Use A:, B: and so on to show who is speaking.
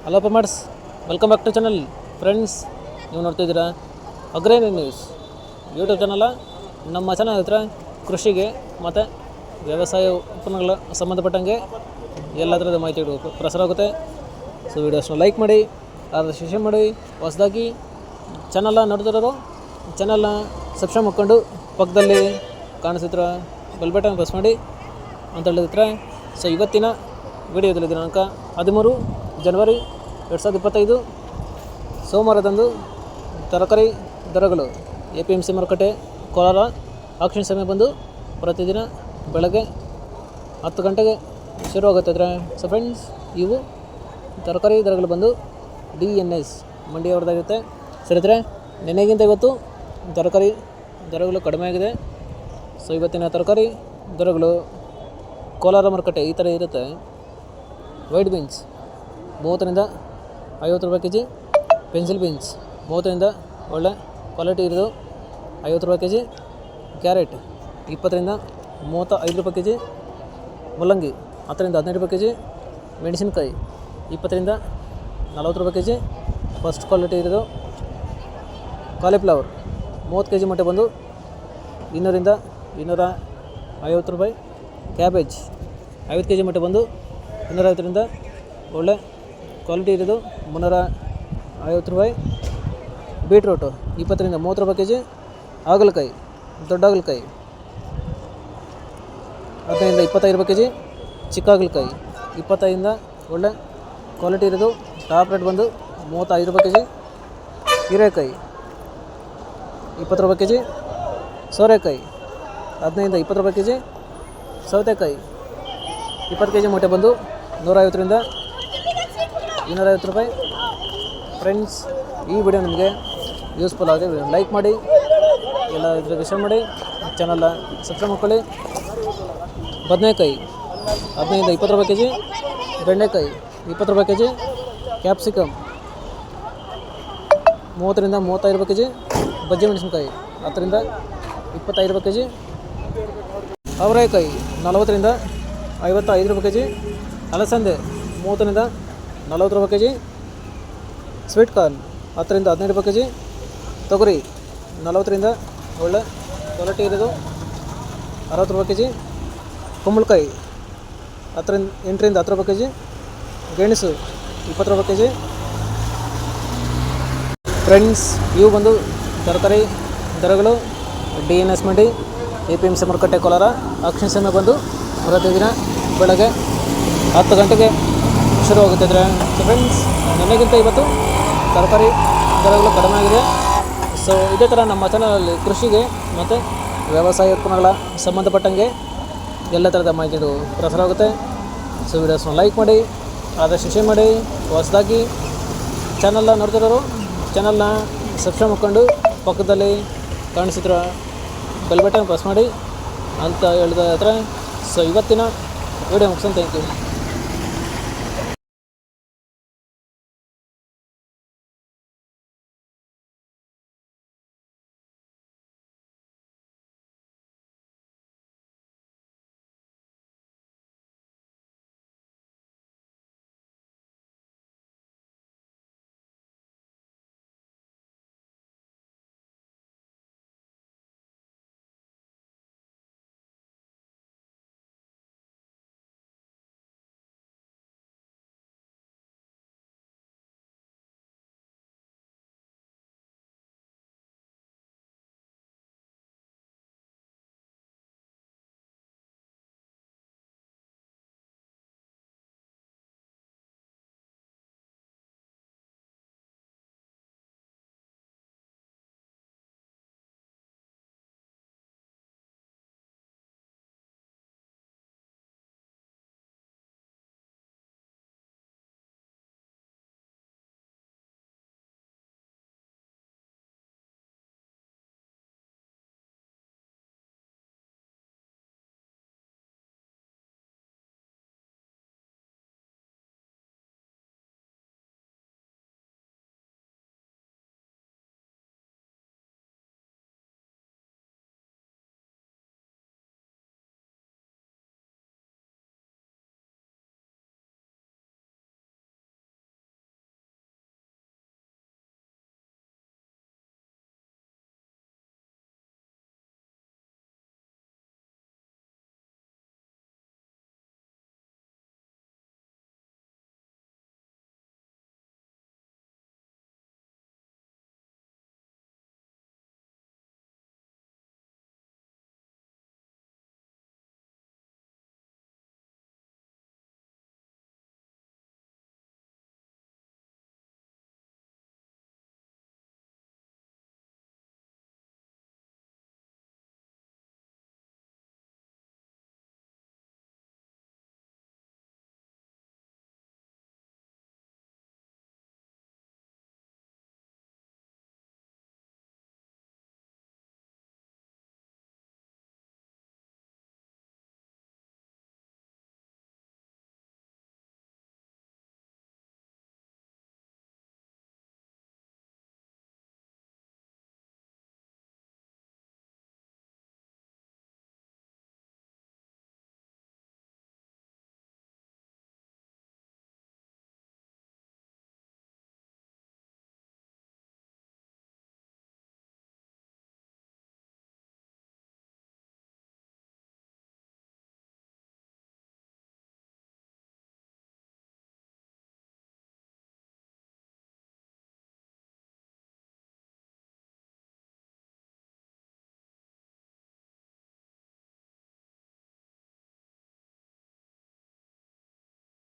A: Hello farmers, welcome back to channel. Friends, ನೀವು ನೋಡ್ತಿದ್ದೀರಾ ಅಗ್ರೇನಿ ನ್ಯೂಸ್ ಯೂಟ್ಯೂಬ್ ಚಾನಲ. ನಮ್ಮ ಚಾನಲ್ ಹತ್ರ ಕೃಷಿಗೆ ಮತ್ತು ವ್ಯವಸಾಯ ಉತ್ಪನ್ನಗಳ ಸಂಬಂಧಪಟ್ಟಂಗೆ ಎಲ್ಲ ಥರದ ಮಾಹಿತಿಗಳು ಪ್ರಸಾರ ಆಗುತ್ತೆ. ಸೊ ವೀಡಿಯೋಸ್ನ ಲೈಕ್ ಮಾಡಿ, ಅದರ ಶೇರ್ ಮಾಡಿ. ಹೊಸದಾಗಿ ಚಾನಲ್ನ ನೋಡ್ತಿರೋರು ಚಾನಲ್ನ ಸಬ್ಸ್ಕ್ರೈಬ್ ಮಾಡ್ಕೊಂಡು ಪಕ್ಕದಲ್ಲಿ ಕಾಣಿಸಿದ್ರ ಬೆಲ್ ಬಟನ್ ಪ್ರೆಸ್ ಮಾಡಿ ಅಂತ ಹೇಳಿದ್ರೆ. ಸೊ ಇವತ್ತಿನ ವಿಡಿಯೋದಲ್ಲಿ ದಿನಾಂಕ 13 ಜನವರಿ 2025 ಸೋಮವಾರದಂದು ತರಕಾರಿ ದರಗಳು APMC ಮಾರುಕಟ್ಟೆ ಕೋಲಾರ ಆಕ್ಷನ್ ಸಮಯ ಬಂದು ಪ್ರತಿದಿನ ಬೆಳಗ್ಗೆ 10 ಗಂಟೆಗೆ ಶುರುವಾಗುತ್ತಿದ್ರೆ. ಸೊ ಫ್ರೆಂಡ್ಸ್, ಇವು ತರಕಾರಿ ದರಗಳು ಬಂದು DNS ಮಂಡಿಯವರದಾಗಿರುತ್ತೆ. ಸರಿದ್ರೆ ನೆನೆಗಿಂತ ಇವತ್ತು ತರಕಾರಿ ದರಗಳು ಕಡಿಮೆ ಆಗಿದೆ. ಸೊ ಇವತ್ತಿನ ತರಕಾರಿ ದರಗಳು ಕೋಲಾರ ಮಾರುಕಟ್ಟೆ ಈ ಥರ ಇರುತ್ತೆ. ವೈಟ್ ಬೀನ್ಸ್ 30ರಿಂದ 50 ರೂಪಾಯಿ kg. ಪೆನ್ಸಿಲ್ ಬೀನ್ಸ್ 30ರಿಂದ ಒಳ್ಳೆ ಕ್ವಾಲಿಟಿ ಇರೋದು 50 ರೂಪಾಯಿ kg. ಕ್ಯಾರೆಟ್ 20ರಿಂದ 35 ರೂಪಾಯಿ kg. ಮೂಲಂಗಿ 10ರಿಂದ 15 ರೂಪಾಯಿ kg. ಮೆಣಸಿನ್ಕಾಯಿ 20ರಿಂದ 40 ರೂಪಾಯಿ kg. ಫಸ್ಟ್ ಕ್ವಾಲಿಟಿ ಇರೋದು ಕಾಲಿಫ್ಲವರ್ 30 kg ಮಟ್ಟ ಬಂದು 200ರಿಂದ 250 ರೂಪಾಯಿ. ಕ್ಯಾಬೇಜ್ 50 kg ಮಟ್ಟ ಬಂದು 250ರಿಂದ ಒಳ್ಳೆ ಕ್ವಾಲಿಟಿ ಇರೋದು 350 ರೂಪಾಯಿ. ಬೀಟ್ರೂಟು 20ರಿಂದ 30 ರೂಪಾಯಿ kg. ಹಾಗಲಕಾಯಿ ದೊಡ್ಡ ಹಾಗಲಕಾಯಿ 15ರಿಂದ 25 ರೂಪಾಯಿ kg. ಚಿಕ್ಕ ಹಾಗಲಕಾಯಿ 25ರಿಂದ ಒಳ್ಳೆ ಕ್ವಾಲಿಟಿ ಇರೋದು ಟಾಪ್ ರೇಟ್ ಬಂದು 35 ರೂಪಾಯಿ kg. ಹೀರೆಕಾಯಿ 20 ರೂಪಾಯಿ kg. ಸೋರೆಕಾಯಿ 15ರಿಂದ 20 ರೂಪಾಯಿ kg. ಸೌತೆಕಾಯಿ 20 kg ಮೂಟೆ ಬಂದು 150ರಿಂದ 250 ರೂಪಾಯಿ. ಫ್ರೆಂಡ್ಸ್, ಈ ವಿಡಿಯೋ ನಿಮಗೆ ಯೂಸ್ಫುಲ್ ಆಗಿದೆ. ಲೈಕ್ ಮಾಡಿ, ಎಲ್ಲ ಇದ್ರಿಗೆ ಶೇರ್ ಮಾಡಿ, ಚಾನಲ್ನ ಸಬ್ಸ್ಕ್ರೈಬ್ ಮಾಡ್ಕೊಳ್ಳಿ. ಬದನೆಕಾಯಿ 15ರಿಂದ 20 ರೂಪಾಯಿ kg. ಬೆಂಡೆಕಾಯಿ 20 ರೂಪಾಯಿ kg. ಕ್ಯಾಪ್ಸಿಕಮ್ 30ರಿಂದ 35 ರೂಪಾಯಿ kg. ಬಜ್ಜಿ ಮೆಣಸಿನ್ಕಾಯಿ 10ರಿಂದ 25 ರೂಪಾಯಿ kg. ಅವರೆಕಾಯಿ 40ರಿಂದ 55 ರೂಪಾಯಿ kg. ಅಲಸಂದೆ 30ರಿಂದ 40 ರೂಪಾಯಿ kg. ಸ್ವೀಟ್ ಕಾರ್ನ್ 10ರಿಂದ 15 ರೂಪಾಯಿ kg. ತೊಗರಿ 40ರಿಂದ ಒಳ್ಳೆ ಕ್ವಾಲಿಟಿ ಇರೋದು 60 ರೂಪಾಯಿ kg. ಕುಂಬಳಕಾಯಿ 8ರಿಂದ 10 ರೂಪಾಯಿ kg. ಗೆಣಸು 20 ರೂಪಾಯಿ kg. ಫ್ರೆಂಡ್ಸ್, ಇವು ಬಂದು ತರಕಾರಿ ದರಗಳು DNS ಮಂಡಿ APMC ಮಾರುಕಟ್ಟೆ ಕೋಲಾರ ಆಕ್ಷನ್ ಸಮಯ ಬಂದು ಪ್ರತಿದಿನ ಬೆಳಗ್ಗೆ 10 ಗಂಟೆಗೆ ಶುರುವಾಗುತ್ತಿದ್ರೆ. ಸೊ ಫ್ರೆಂಡ್ಸ್, ನನಗಿಂತ ಇವತ್ತು ತರಕಾರಿ ದರಗಳು ಕಡಿಮೆ ಆಗಿದೆ. ಸೊ ಇದೇ ಥರ ನಮ್ಮ ಚಾನಲಲ್ಲಿ ಕೃಷಿಗೆ ಮತ್ತು ವ್ಯವಸಾಯ ಉತ್ಪನ್ನಗಳ ಸಂಬಂಧಪಟ್ಟಂಗೆ ಎಲ್ಲ ಥರದ ಮಾಹಿತಿಗಳು ಪ್ರಸಾರ ಆಗುತ್ತೆ. ಸೊ ವಿಡಿಯೋಸ್ನ ಲೈಕ್ ಮಾಡಿ, ಆದಷ್ಟು ಶೇರ್ ಮಾಡಿ. ಹೊಸದಾಗಿ ಚಾನಲ್ನ ನೋಡ್ತಿರೋರು ಚಾನಲ್ನ ಸಬ್ಸ್ಕ್ರೈಬ್ ಮಾಡ್ಕೊಂಡು ಪಕ್ಕದಲ್ಲಿ ಕಾಣಿಸಿದ್ರ ಬೆಲ್ ಬಟನ್ ಪ್ರೆಸ್ ಮಾಡಿ ಅಂತ ಹೇಳಿದ ಹತ್ರ. ಸೊ ಇವತ್ತಿನ ವಿಡಿಯೋ ಮುಗಿಸೋಣ. Thank you.